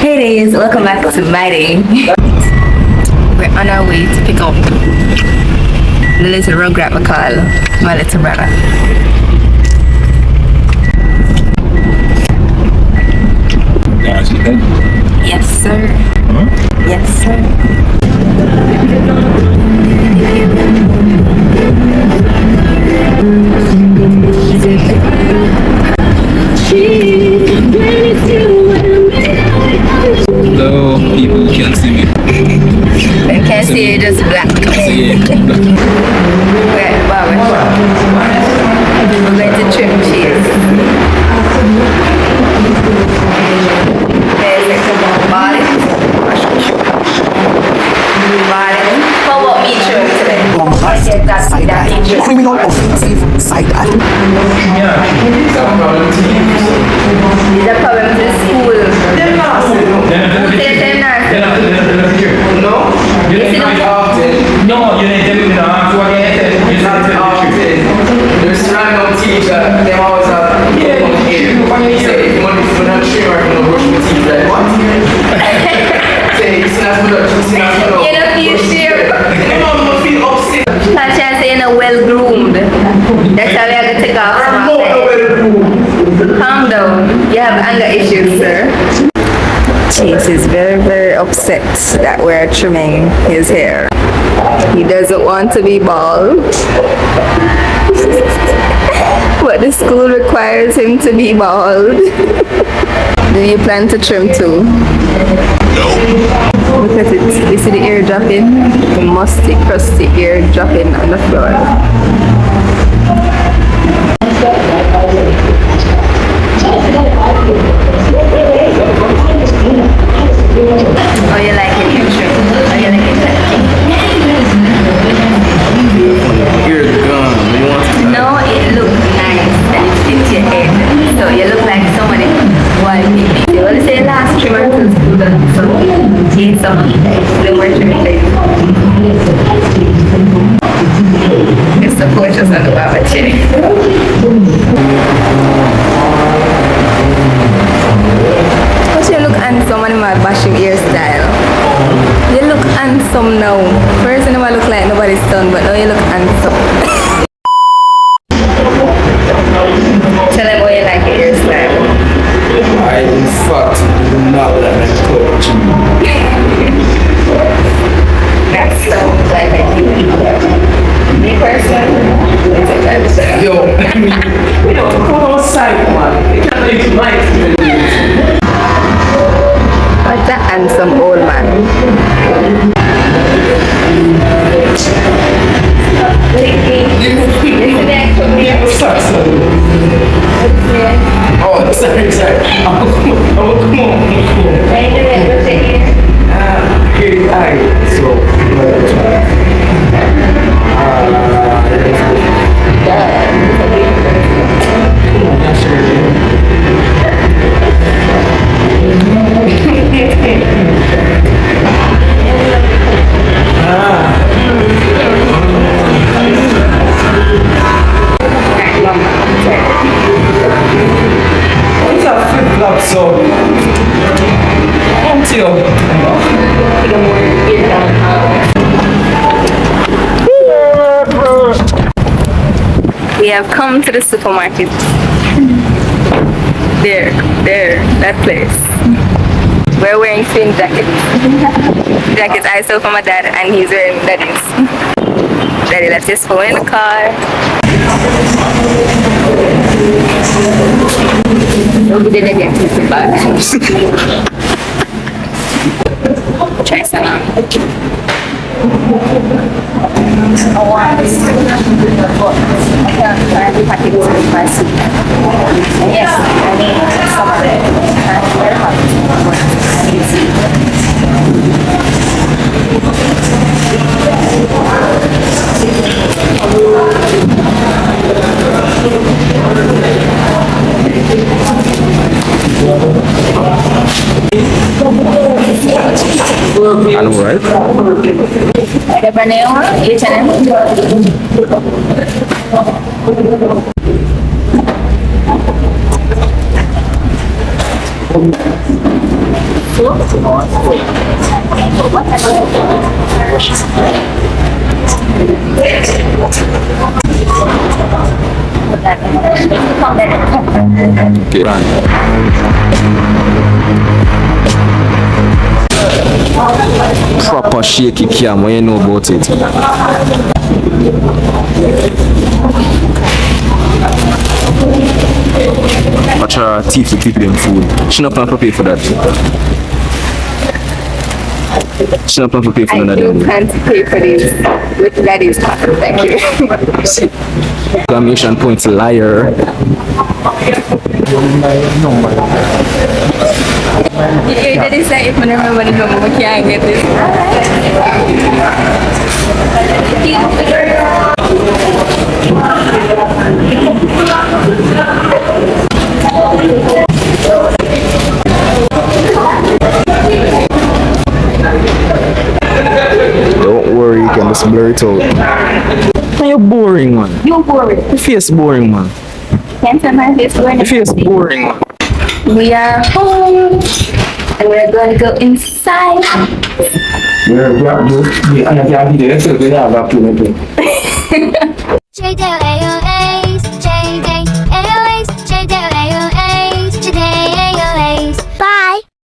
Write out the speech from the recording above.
Hey Dayz, welcome back to my day. We're on our way to pick up the little rugrat we call my little brother. Yes sir. Yes sir. Hello, people can't see me. They can't see you, just black. See black. Wait, Bobby. We're going to trim cheese. There's barley. Barley. How about me trim today? That's that feature. Criminal offensive side eye. Is a problem to the school. Who says they're not? No? You Yes, didn't you know. often. No, you didn't tell me no. So what you said? You Not said often. There's random teacher, they always have say, if you want to put on stream or you know, brush your teeth, like, what? Say, you see that production, you see that production. You don't feel shame. No, I'm not feel upset. Can't you say you're not well groomed? That's how you have to take off some of it. Calm down. You have anger issues, sir. Chase is very, very upset that we're trimming his hair. He doesn't want to be bald. But the school requires him to be bald. Do you plan to trim too? Look at it. You see the ear dropping? The musty, crusty ear dropping on the floor. Oh, you like it, your trim? Oh, you like it? You're gone. You want to No, it looks nice and it fits your head. So you look like somebody who want to be busy. Well, say last trim until school done. So take some the more trimming days. It's the gorgeous on the baba chair. But you look handsome on my bashing hairstyle. You look handsome now. First you never look like nobody's son, but now you look handsome. Tell them what you like your hairstyle. I, in fact, do not let them coach me. That sounds like you. Me personally, it's a good style. Yo, I mean, you know, come outside, man. You can't make light. What's that handsome old man? Oh, sorry. I'm come on. Here, so, so until We have come to the supermarket. There, that place. We're wearing twin jackets. Jackets I saw from my dad and he's wearing Daddy's. Daddy left his phone in the car. We didn't get to the bag. Try some on. I want this. I can't find the packet to my soup. Yes, I need some of it. I'm very happy. I know, right? Ada paneo, iya channel. Okay, run. Proper shaky cam, what you know about it? Watch her teeth to keep them food. She not plan to pay for that. She not plan to pay for none of You them. can't pay for this with daddy's pocket, thank you. Exclamation point, liar. Your daddy said if I remember the number, we can't get this. Don't worry, you can just blur it out. Man, you're boring, man. You're boring. Your face boring, man. Can't tell my face boring. Your face boring, man. We are home and we're going to go inside. Yeah, Shayde,